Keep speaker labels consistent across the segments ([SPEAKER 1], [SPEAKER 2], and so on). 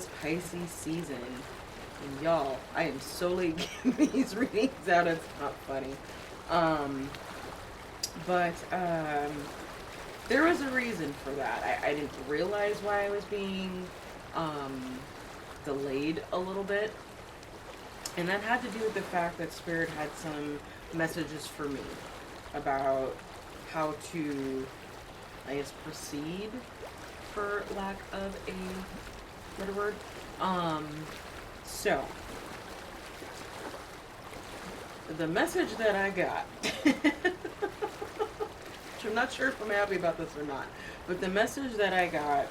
[SPEAKER 1] is Pisces season. And y'all, I am so late getting these readings out, it's not funny. But there was a reason for that. I didn't realize why I was being delayed a little bit. And that had to do with the fact that Spirit had some messages for me about how to, I guess, proceed, for lack of a better word. So, the message that I got, which I'm not sure if I'm happy about this or not, but the message that I got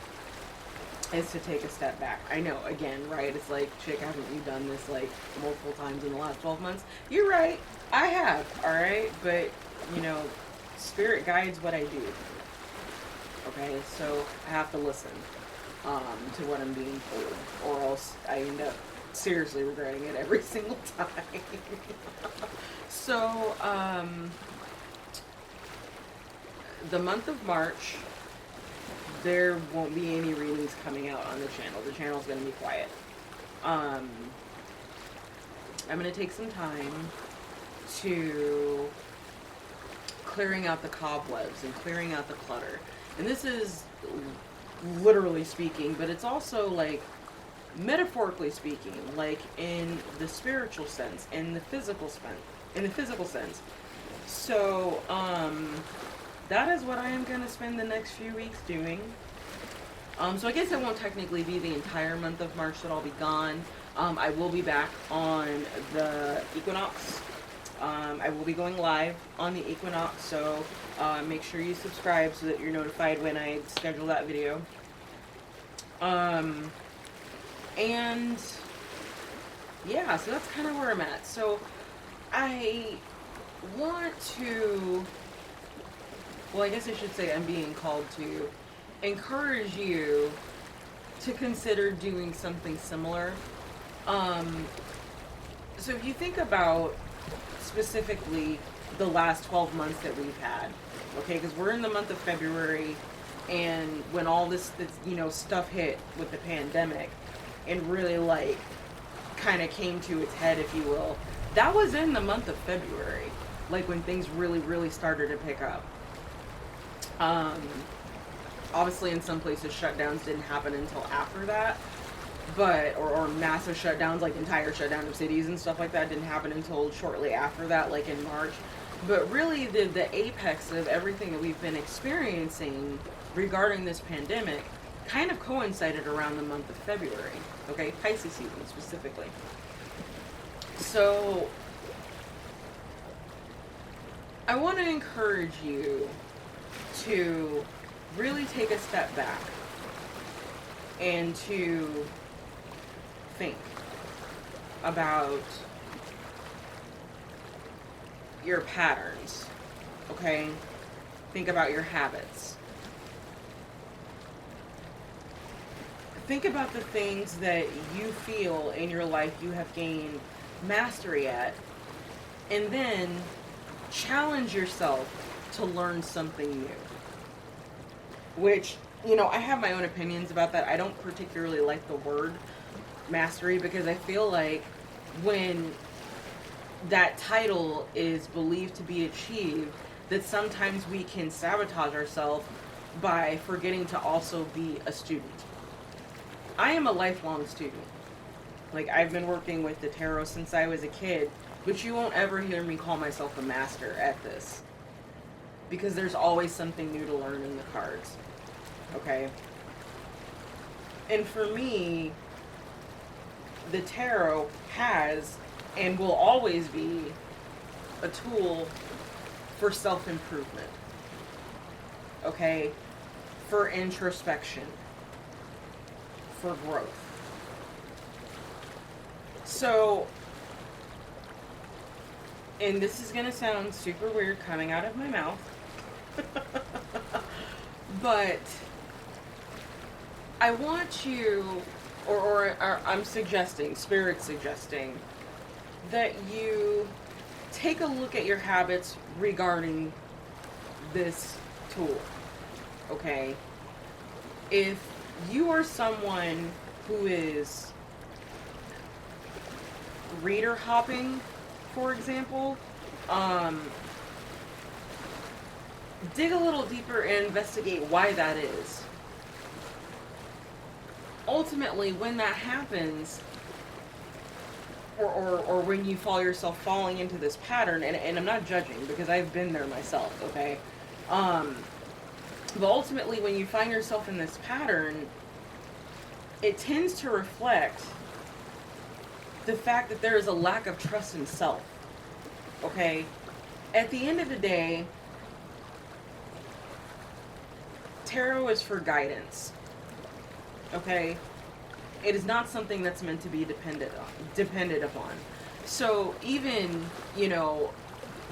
[SPEAKER 1] is to take a step back. I know, again, right? It's like, chick, haven't you done this like multiple times in the last 12 months? You're right. I have, alright? But, you know, Spirit guides what I do. Okay? So, I have to listen to what I'm being told, or else I end up seriously regretting it every single time. So, the month of March, there won't be any readings coming out on the channel. The channel's going to be quiet. I'm going to take some time to clearing out the cobwebs and clearing out the clutter. And this is literally speaking, but it's also like metaphorically speaking, like in the spiritual sense, in the physical sense. So, that is what I am going to spend the next few weeks doing. So I guess it won't technically be the entire month of March that I'll be gone. I will be back on the equinox. I will be going live on the equinox, so make sure you subscribe so that you're notified when I schedule that video. And yeah, so that's kind of where I'm at. So I want to, well, I guess I should say I'm being called to encourage you to consider doing something similar. So if you think about specifically the last 12 months that we've had, okay, because we're in the month of February, and when all this you know, stuff hit with the pandemic and really like kind of came to its head, if you will, that was in the month of February, like when things really started to pick up. Obviously in some places shutdowns didn't happen until after that, but or massive shutdowns, like entire shutdown of cities and stuff like that, didn't happen until shortly after that, like in March. But really the apex of everything that we've been experiencing regarding this pandemic kind of coincided around the month of February, okay, Pisces season specifically. So I want to encourage you to really take a step back and to think about your patterns, okay? Think about your habits. Think about the things that you feel in your life you have gained mastery at, and then challenge yourself to learn something new. Which, you know, I have my own opinions about that. I don't particularly like the word mastery, because I feel like when that title is believed to be achieved, that sometimes we can sabotage ourselves by forgetting to also be a student. I am a lifelong student. Like, I've been working with the tarot since I was a kid, but you won't ever hear me call myself a master at this, because there's always something new to learn in the cards. Okay? And for me, the tarot has and will always be a tool for self-improvement. Okay? For introspection. For growth. So, and this is going to sound super weird coming out of my mouth, but I want you, or I'm suggesting, Spirit's suggesting, that you take a look at your habits regarding this tool, okay? If you are someone who is reader hopping, for example, dig a little deeper and investigate why that is. Ultimately, when that happens, or when you find yourself falling into this pattern, and I'm not judging because I've been there myself, okay? But ultimately, when you find yourself in this pattern, it tends to reflect the fact that there is a lack of trust in self, okay? At the end of the day, tarot is for guidance, okay? It is not something that's meant to be depended upon. So even,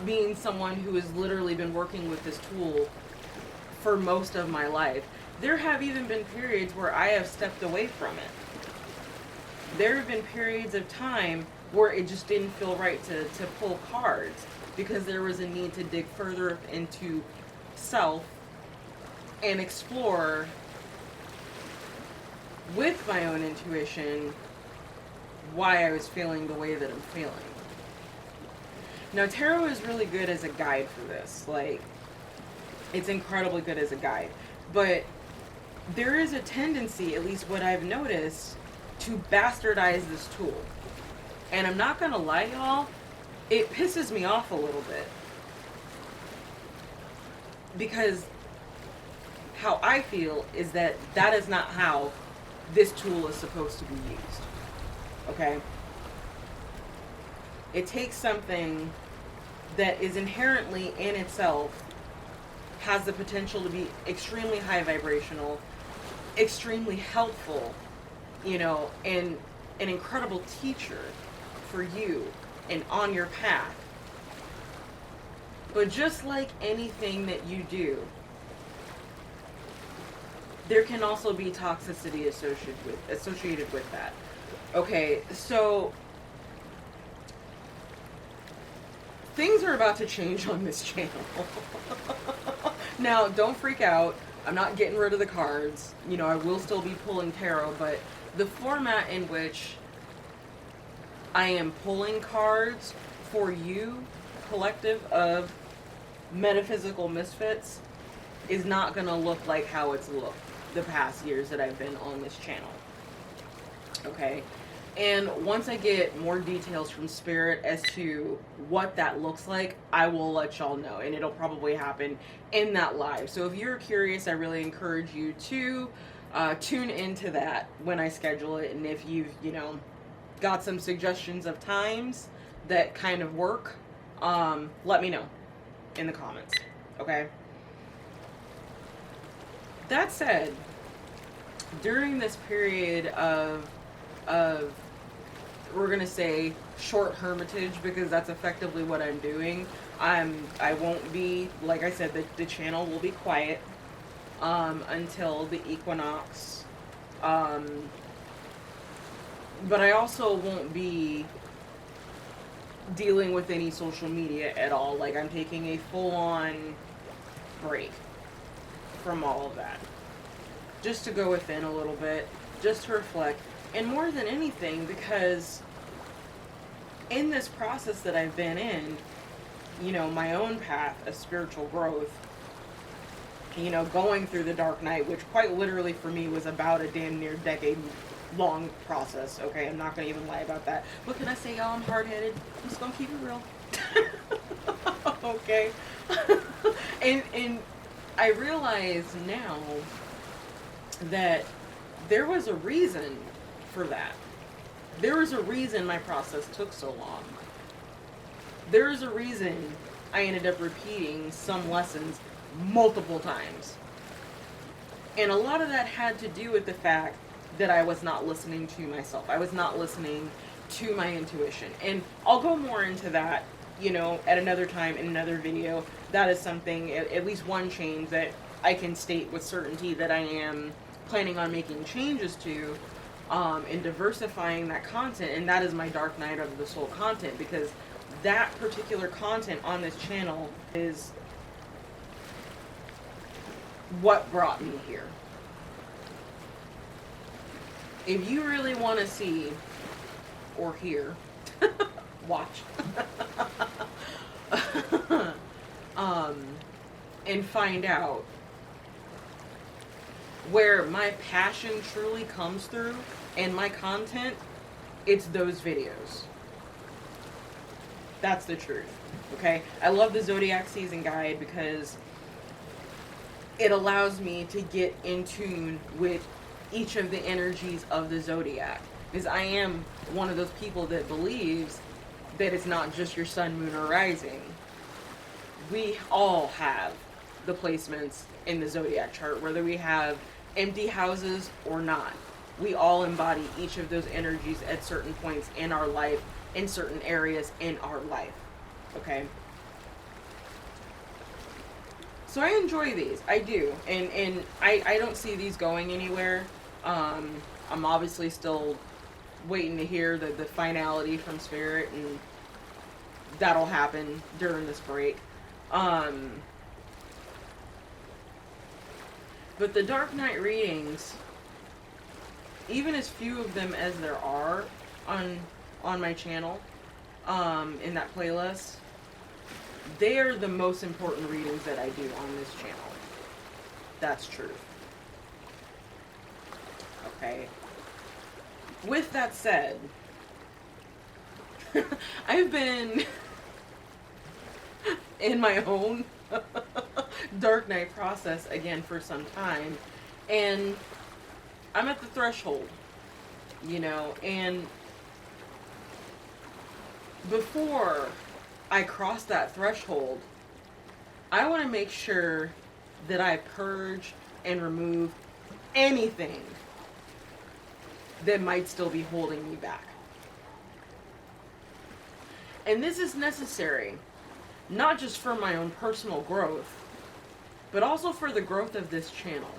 [SPEAKER 1] being someone who has literally been working with this tool for most of my life, there have even been periods where I have stepped away from it. There have been periods of time where it just didn't feel right to pull cards because there was a need to dig further into self and explore with my own intuition why I was feeling the way that I'm feeling. Now, tarot is really good as a guide for this. Like, it's incredibly good as a guide. But there is a tendency, at least what I've noticed, to bastardize this tool. And I'm not gonna lie, y'all, it pisses me off a little bit. Because how I feel is that that is not how this tool is supposed to be used. Okay? It takes something that is inherently in itself, has the potential to be extremely high vibrational, extremely helpful, and an incredible teacher for you and on your path. But just like anything that you do, there can also be toxicity associated with that. Okay, so things are about to change on this channel. Now, don't freak out. I'm not getting rid of the cards. I will still be pulling tarot, but the format in which I am pulling cards for you, collective of metaphysical misfits, is not going to look like how it's looked the past years that I've been on this channel. Okay? And once I get more details from Spirit as to what that looks like, I will let y'all know. And it'll probably happen in that live. So if you're curious, I really encourage you to tune into that when I schedule it. And if you've, got some suggestions of times that kind of work, let me know in the comments. Okay? That said, during this period of we're gonna say short hermitage, because that's effectively what I'm doing. I won't be, like I said, the channel will be quiet until the equinox. But I also won't be dealing with any social media at all. Like, I'm taking a full-on break from all of that, just to go within a little bit, just to reflect. And more than anything, because in this process that I've been in, my own path of spiritual growth, going through the dark night, which quite literally for me was about a damn near decade-long process, okay? I'm not going to even lie about that. What can I say, y'all? I'm hard-headed. I'm just going to keep it real. Okay? and I realize now that there was a reason for that. There was a reason my process took so long. There is a reason I ended up repeating some lessons multiple times. And a lot of that had to do with the fact that I was not listening to myself. I was not listening to my intuition. And I'll go more into that, at another time in another video. That is something, at least one change that I can state with certainty that I am planning on making changes to, and diversifying that content. And that is my Dark Night of the Soul content, because that particular content on this channel is what brought me here. if you really want to see or hear, watch, um, and find out where my passion truly comes through and my content, it's those videos. That's the truth. Okay? I love the Zodiac season guide because it allows me to get in tune with each of the energies of the zodiac. Because I am one of those people that believes that it's not just your sun, moon, or rising. We all have the placements in the zodiac chart, whether we have empty houses or not. We all embody each of those energies at certain points in our life, in certain areas in our life. Okay? So I enjoy these. I do. And I don't see these going anywhere. I'm obviously still waiting to hear the finality from Spirit, and that'll happen during this break. But the Dark Knight readings, even as few of them as there are on my channel, in that playlist, they are the most important readings that I do on this channel. That's true. Okay. With that said, I've been in my own Dark Knight process again for some time, and I'm at the threshold, you know, and before I cross that threshold, I want to make sure that I purge and remove anything that might still be holding me back. And this is necessary, not just for my own personal growth, but also for the growth of this channel.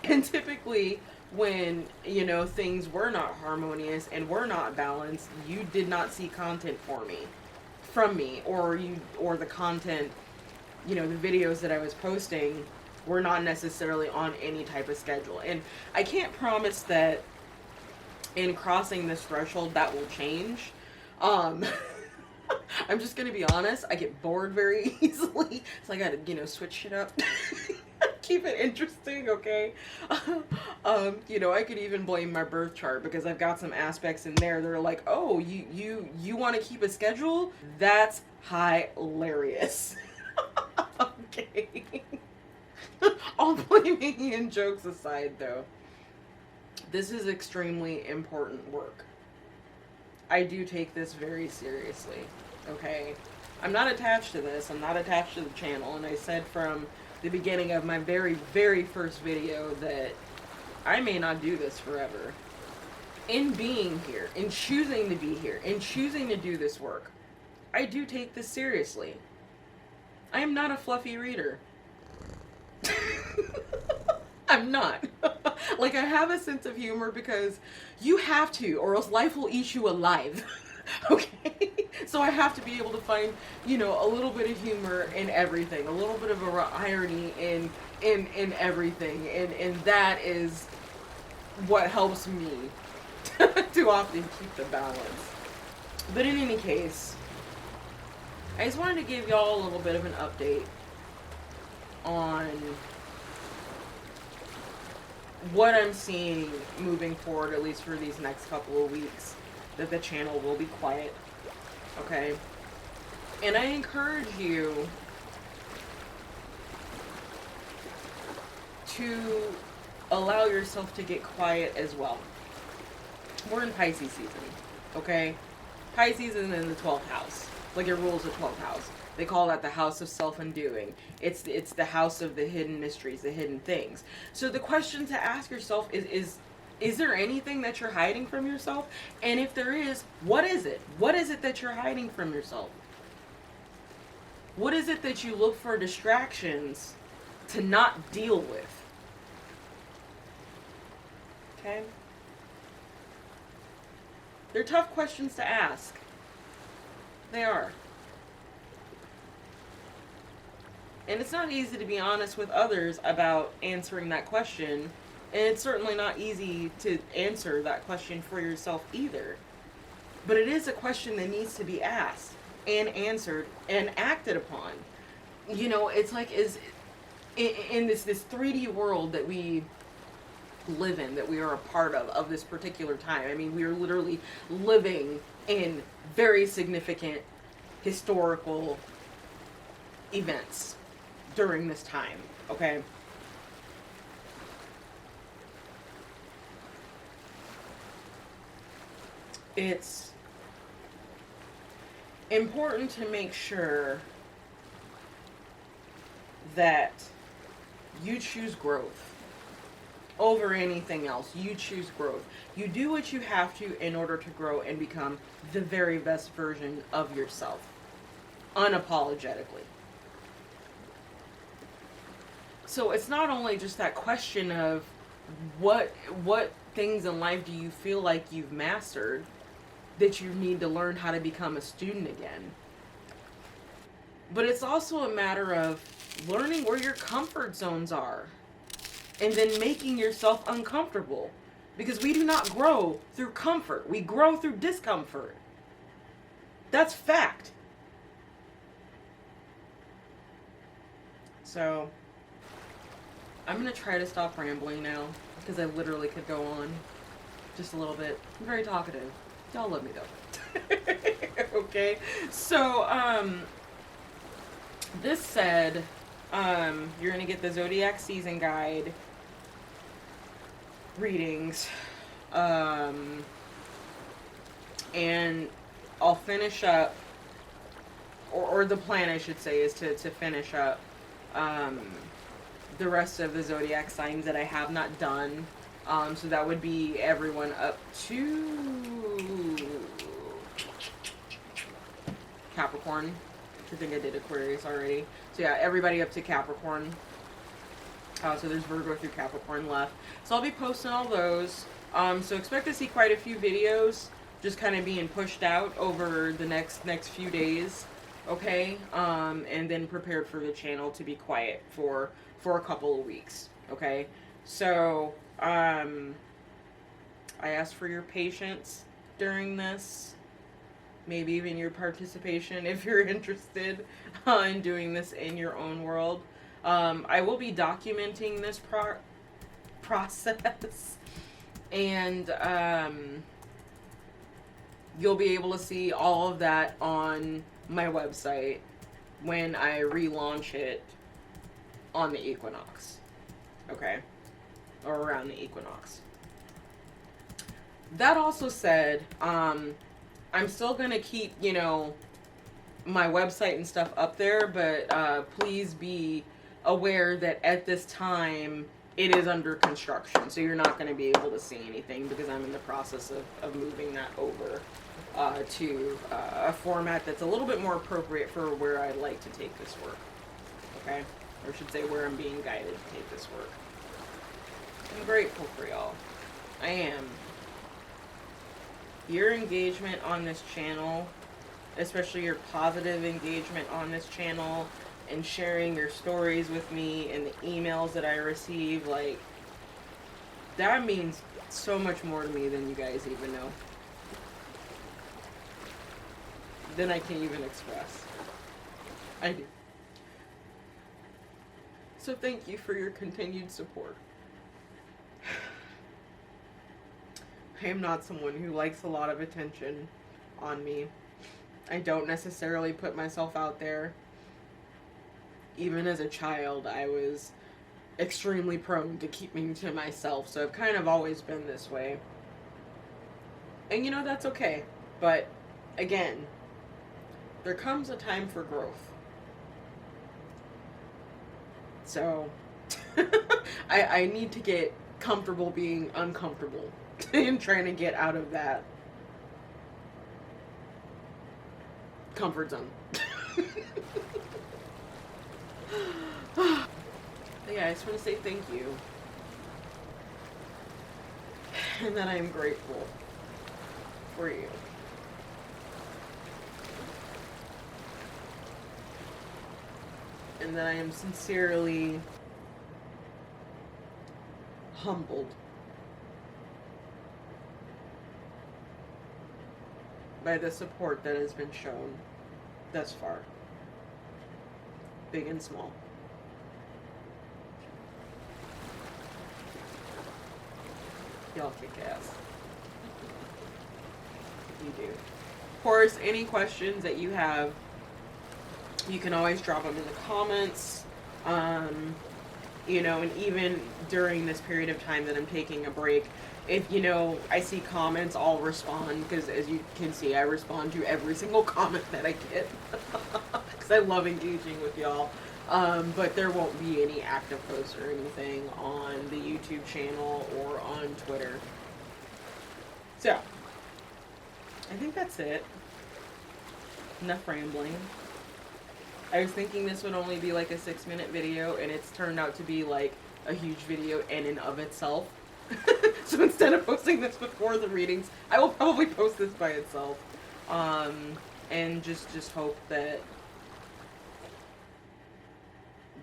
[SPEAKER 1] And typically, when, you know, things were not harmonious and were not balanced, you did not see content from me, or the content, you know, the videos that I was posting were not necessarily on any type of schedule. And I can't promise that in crossing this threshold that will change. I'm just gonna be honest, I get bored very easily, so I gotta, you know, switch shit up. Keep it interesting, okay? You know, I could even blame my birth chart, because I've got some aspects in there that are like, oh, you want to keep a schedule? That's hilarious. Okay. All blaming and jokes aside, though, this is extremely important work. I do take this very seriously, okay? I'm not attached to this. I'm not attached to the channel, and I said from the beginning of my very, very first video that I may not do this forever. In being here, in choosing to be here, in choosing to do this work, I do take this seriously. I am not a fluffy reader. I'm not. Like, I have a sense of humor because you have to, or else life will eat you alive. Okay? So I have to be able to find, you know, a little bit of humor in everything, a little bit of irony in everything, and that is what helps me to often keep the balance. But in any case, I just wanted to give y'all a little bit of an update on what I'm seeing moving forward, at least for these next couple of weeks, that the channel will be quiet. Okay? And I encourage you to allow yourself to get quiet as well. We're in Pisces season, okay? Pisces is in the 12th house. Like, it rules the 12th house. They call that the house of self-undoing. It's the house of the hidden mysteries, the hidden things. So the question to ask yourself is there anything that you're hiding from yourself? And if there is, what is it? What is it that you're hiding from yourself? What is it that you look for distractions to not deal with? Okay? They're tough questions to ask. They are. And it's not easy to be honest with others about answering that question And it's certainly not easy to answer that question for yourself either. But it is a question that needs to be asked and answered and acted upon. You know, it's like, is in this 3D world that we live in, that we are a part of this particular time. I mean, we are literally living in very significant historical events during this time, okay? It's important to make sure that you choose growth over anything else. You choose growth. You do what you have to in order to grow and become the very best version of yourself, unapologetically. So it's not only just that question of what things in life do you feel like you've mastered that you need to learn how to become a student again. But it's also a matter of learning where your comfort zones are and then making yourself uncomfortable. Because we do not grow through comfort. We grow through discomfort. That's fact. So, I'm going to try to stop rambling now. Because I literally could go on just a little bit. I'm very talkative. Y'all love me though. Okay. So, this said, you're going to get the Zodiac season guide readings, and I'll finish up, or the plan I should say is to finish up the rest of the Zodiac signs that I have not done. So that would be everyone up to Capricorn. I think I did Aquarius already. So yeah, everybody up to Capricorn. So there's Virgo through Capricorn left. So I'll be posting all those. So expect to see quite a few videos just kind of being pushed out over the next few days. Okay? And then prepared for the channel to be quiet for a couple of weeks. Okay? So, I ask for your patience during this. Maybe even your participation if you're interested in doing this in your own world. I will be documenting this process, and you'll be able to see all of that on my website when I relaunch it on the equinox. Okay? Or around the equinox. That also said, I'm still going to keep, you know, my website and stuff up there, but please be aware that at this time it is under construction, so you're not going to be able to see anything because I'm in the process of moving that over to a format that's a little bit more appropriate for where I'd like to take this work. Okay? Or I should say where I'm being guided to take this work. I'm grateful for y'all. I am. Your engagement on this channel, especially your positive engagement on this channel, and sharing your stories with me and the emails that I receive, like, that means so much more to me than you guys even know. Than I can even express. I do. So thank you for your continued support. I am not someone who likes a lot of attention on me. I don't necessarily put myself out there. Even as a child, I was extremely prone to keeping to myself, so I've kind of always been this way. And you know, that's okay. But, again, there comes a time for growth. So, I need to get comfortable being uncomfortable and trying to get out of that comfort zone. Yeah, I just want to say thank you. And that I am grateful for you. And that I am sincerely humbled by the support that has been shown thus far, big and small. Y'all kick ass. You do. Of course, any questions that you have, you can always drop them in the comments. You know, and even during this period of time that I'm taking a break, if, you know, I see comments, I'll respond, because as you can see, I respond to every single comment that I get, because I love engaging with y'all. But there won't be any active posts or anything on the YouTube channel or on Twitter. So, I think that's it. Enough rambling. I was thinking this would only be like a 6-minute video, and it's turned out to be like a huge video in and of itself. So instead of posting this before the readings, I will probably post this by itself. And just hope that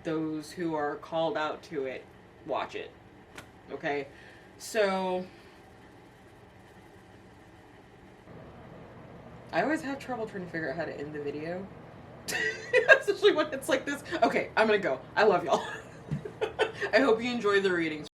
[SPEAKER 1] those who are called out to it watch it. Okay? So I always have trouble trying to figure out how to end the video. Especially when it's like this. Okay, I'm gonna go. I love y'all. I hope you enjoyed the readings.